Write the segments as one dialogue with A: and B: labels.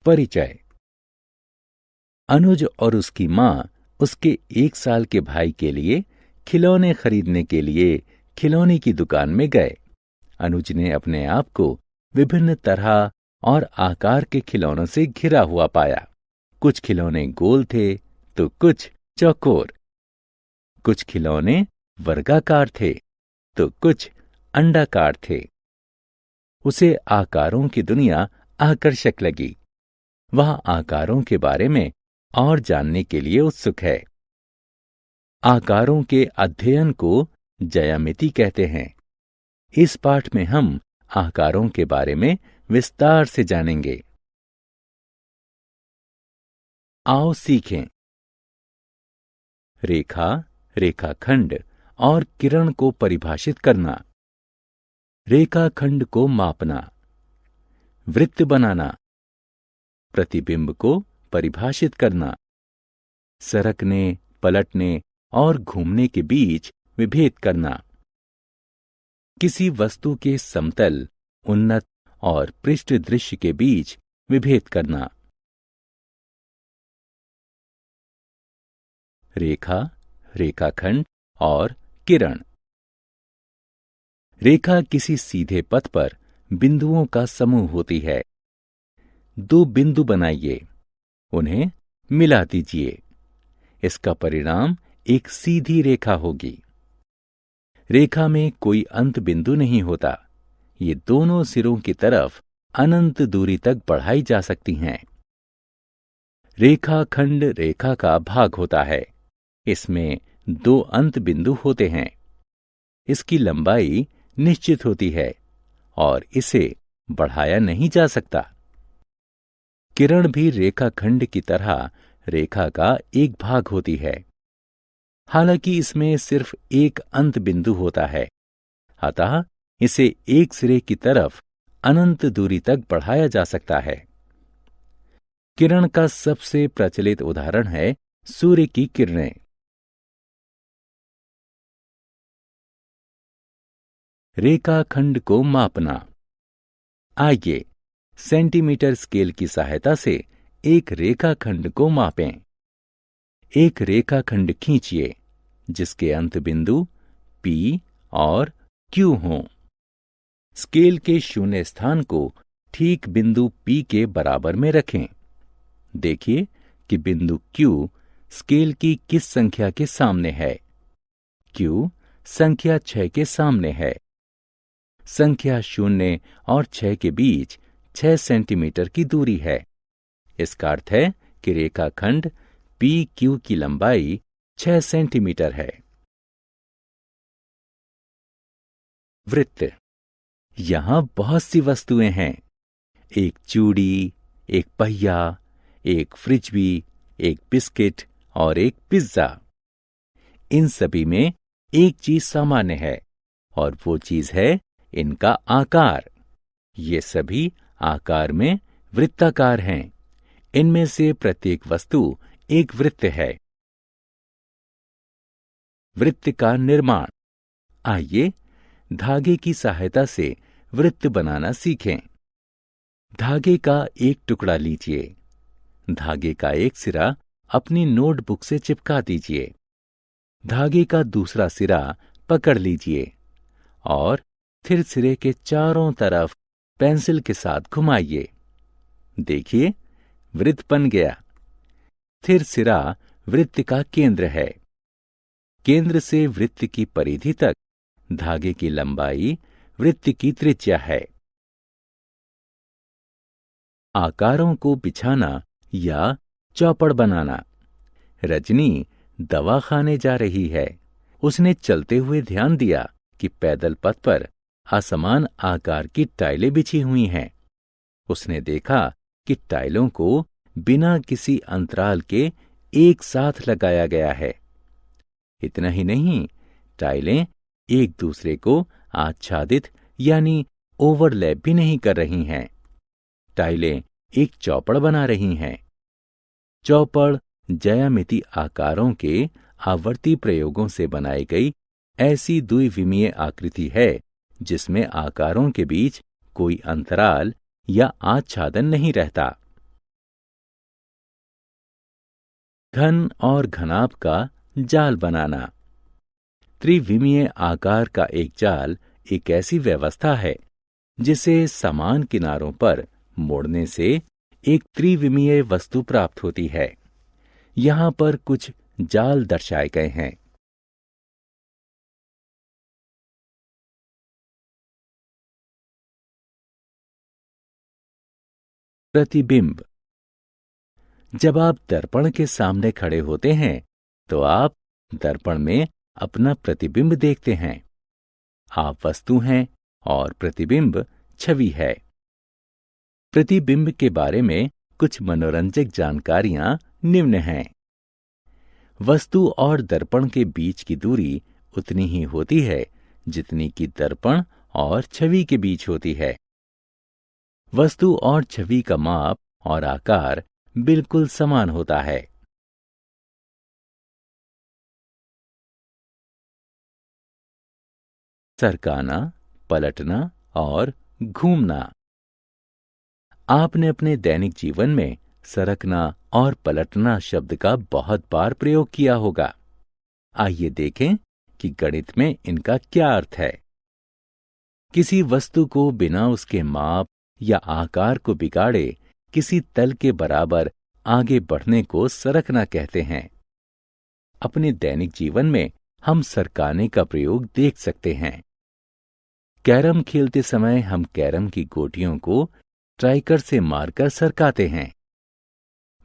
A: परिचय। अनुज और उसकी माँ उसके 1 साल के भाई के लिए खिलौने खरीदने के लिए खिलौने की दुकान में गए। अनुज ने अपने आप को विभिन्न तरह और आकार के खिलौनों से घिरा हुआ पाया। कुछ खिलौने गोल थे तो कुछ चौकोर, कुछ खिलौने वर्गाकार थे तो कुछ अंडाकार थे। उसे आकारों की दुनिया आकर्षक लगी। वह आकारों के बारे में और जानने के लिए उत्सुक है। आकारों के अध्ययन को ज्यामिति कहते हैं। इस पाठ में हम आकारों के बारे में विस्तार से जानेंगे। आओ सीखें। रेखा, रेखाखंड और किरण को परिभाषित करना। रेखाखंड को मापना। वृत्त बनाना। प्रतिबिंब को परिभाषित करना। सरकने, पलटने और घूमने के बीच विभेद करना। किसी वस्तु के समतल, उन्नत और पृष्ठ दृश्य के बीच विभेद करना। रेखा, रेखाखंड और किरण। रेखा किसी सीधे पथ पर बिंदुओं का समूह होती है। 2 बिंदु बनाइए, उन्हें मिला दीजिए। इसका परिणाम एक सीधी रेखा होगी। रेखा में कोई अंत बिंदु नहीं होता। ये दोनों सिरों की तरफ अनंत दूरी तक बढ़ाई जा सकती हैं। रेखाखंड रेखा का भाग होता है। इसमें 2 अंत बिंदु होते हैं। इसकी लंबाई निश्चित होती है और इसे बढ़ाया नहीं जा सकता। किरण भी रेखाखंड की तरह रेखा का एक भाग होती है। हालांकि इसमें सिर्फ एक अंत बिंदु होता है, अतः इसे एक सिरे की तरफ अनंत दूरी तक बढ़ाया जा सकता है। किरण का सबसे प्रचलित उदाहरण है सूर्य की किरणें। रेखाखंड को मापना। आइए सेंटीमीटर स्केल की सहायता से एक रेखाखंड को मापें। एक रेखाखंड खींचिए जिसके अंत बिंदु P और Q हों। स्केल के शून्य स्थान को ठीक बिंदु P के बराबर में रखें। देखिए कि बिंदु Q स्केल की किस संख्या के सामने है। Q संख्या 6 के सामने है। संख्या 0 और 6 के बीच 6 सेंटीमीटर की दूरी है। इसका अर्थ है कि रेखाखंड PQ की लंबाई 6 सेंटीमीटर है। वृत्त। यहां बहुत सी वस्तुएं हैं। एक चूड़ी, एक पहिया, एक फ्रिज, एक बिस्किट और एक पिज्जा। इन सभी में एक चीज सामान्य है और वो चीज है इनका आकार। ये सभी आकार में वृत्ताकार हैं। इनमें से प्रत्येक वस्तु एक वृत्त है। वृत्त का निर्माण। आइए धागे की सहायता से वृत्त बनाना सीखें। धागे का एक टुकड़ा लीजिए। धागे का एक सिरा अपनी नोटबुक से चिपका दीजिए। धागे का दूसरा सिरा पकड़ लीजिए और फिर सिरे के चारों तरफ पेंसिल के साथ घुमाइए। देखिए, वृत्त बन गया। फिर सिरा वृत्त का केंद्र है। केंद्र से वृत्त की परिधि तक धागे की लंबाई वृत्त की त्रिज्या है। आकारों को बिछाना या चौपड़ बनाना। रजनी दवा खाने जा रही है। उसने चलते हुए ध्यान दिया कि पैदल पथ पर असमान आकार की टाइलें बिछी हुई हैं। उसने देखा कि टाइलों को बिना किसी अंतराल के एक साथ लगाया गया है। इतना ही नहीं, टाइलें एक दूसरे को आच्छादित यानी ओवरलैप भी नहीं कर रही हैं। टाइलें एक चौपड़ बना रही हैं। चौपड़ ज्यामिति आकारों के आवर्ती प्रयोगों से बनाई गई ऐसी द्विविमीय आकृति है जिसमें आकारों के बीच कोई अंतराल या आच्छादन नहीं रहता। घन और घनाभ का जाल बनाना। त्रिविमीय आकार का एक जाल एक ऐसी व्यवस्था है जिसे समान किनारों पर मोड़ने से एक त्रिविमीय वस्तु प्राप्त होती है। यहाँ पर कुछ जाल दर्शाए गए हैं। प्रतिबिंब। जब आप दर्पण के सामने खड़े होते हैं तो आप दर्पण में अपना प्रतिबिंब देखते हैं। आप वस्तु हैं और प्रतिबिंब छवि है। प्रतिबिंब के बारे में कुछ मनोरंजक जानकारियां निम्न हैं। वस्तु और दर्पण के बीच की दूरी उतनी ही होती है जितनी कि दर्पण और छवि के बीच होती है। वस्तु और छवि का माप और आकार बिल्कुल समान होता है। सरकाना, पलटना और घूमना। आपने अपने दैनिक जीवन में सरकना और पलटना शब्द का बहुत बार प्रयोग किया होगा। आइए देखें कि गणित में इनका क्या अर्थ है। किसी वस्तु को बिना उसके माप या आकार को बिगाड़े किसी तल के बराबर आगे बढ़ने को सरकना कहते हैं। अपने दैनिक जीवन में हम सरकाने का प्रयोग देख सकते हैं। कैरम खेलते समय हम कैरम की गोटियों को स्ट्राइकर से मारकर सरकाते हैं।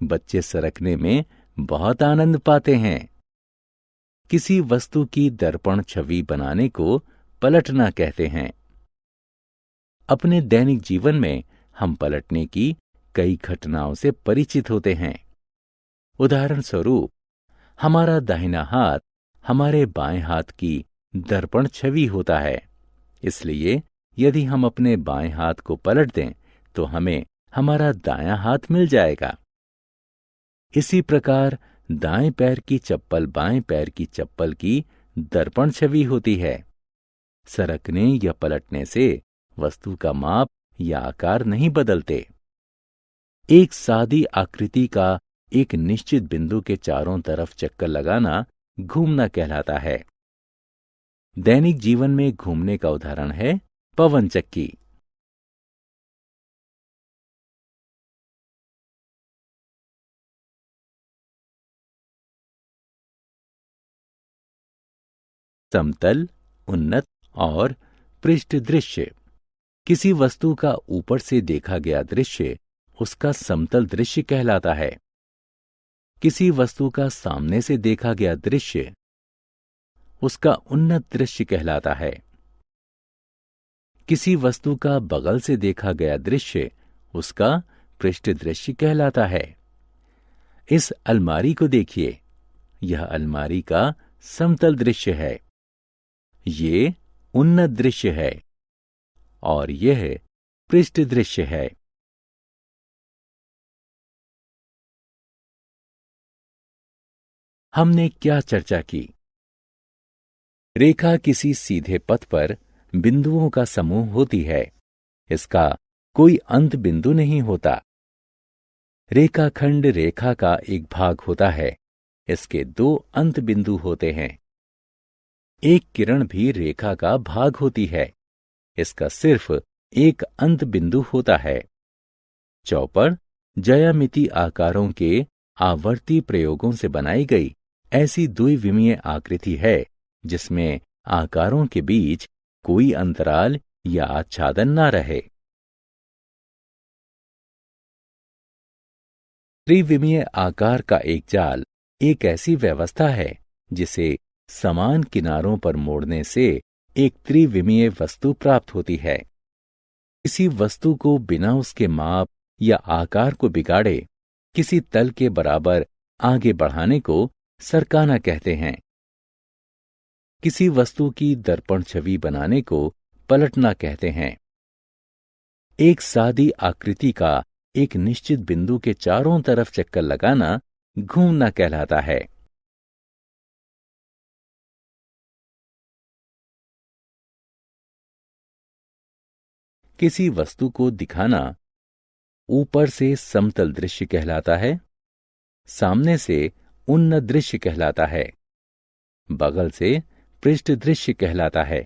A: बच्चे सरकने में बहुत आनंद पाते हैं। किसी वस्तु की दर्पण छवि बनाने को पलटना कहते हैं। अपने दैनिक जीवन में हम पलटने की कई घटनाओं से परिचित होते हैं। उदाहरण स्वरूप, हमारा दाहिना हाथ हमारे बाएं हाथ की दर्पण छवि होता है। इसलिए यदि हम अपने बाएं हाथ को पलट दें तो हमें हमारा दायां हाथ मिल जाएगा। इसी प्रकार दाएं पैर की चप्पल बाएं पैर की चप्पल की दर्पण छवि होती है। सरकने या पलटने से वस्तु का माप या आकार नहीं बदलते। एक सादी आकृति का एक निश्चित बिंदु के चारों तरफ चक्कर लगाना घूमना कहलाता है। दैनिक जीवन में घूमने का उदाहरण है पवन चक्की। समतल, उन्नत और पृष्ठ दृश्य। किसी वस्तु का ऊपर से देखा गया दृश्य उसका समतल दृश्य कहलाता है। किसी वस्तु का सामने से देखा गया दृश्य उसका उन्नत दृश्य कहलाता है। किसी वस्तु का बगल से देखा गया दृश्य उसका पृष्ठ दृश्य कहलाता है। इस अलमारी को देखिए, यह अलमारी का समतल दृश्य है। ये उन्नत दृश्य है और यह पृष्ठ दृश्य है। हमने क्या चर्चा की? रेखा किसी सीधे पथ पर बिंदुओं का समूह होती है। इसका कोई अंत बिंदु नहीं होता। रेखाखंड रेखा का एक भाग होता है। इसके दो अंत बिंदु होते हैं। एक किरण भी रेखा का भाग होती है। इसका सिर्फ एक अंत बिंदु होता है। चौपड़ ज्यामिति आकारों के आवर्ती प्रयोगों से बनाई गई ऐसी द्विविमीय आकृति है जिसमें आकारों के बीच कोई अंतराल या आच्छादन ना रहे। त्रिविमीय आकार का एक जाल एक ऐसी व्यवस्था है जिसे समान किनारों पर मोड़ने से एक त्रिविमीय वस्तु प्राप्त होती है। किसी वस्तु को बिना उसके माप या आकार को बिगाड़े किसी तल के बराबर आगे बढ़ाने को सरकाना कहते हैं। किसी वस्तु की दर्पण छवि बनाने को पलटना कहते हैं। एक सादी आकृति का एक निश्चित बिंदु के चारों तरफ चक्कर लगाना घूमना कहलाता है। किसी वस्तु को दिखाना ऊपर से समतल दृश्य कहलाता है। सामने से उन्नत दृश्य कहलाता है। बगल से पृष्ठ दृश्य कहलाता है।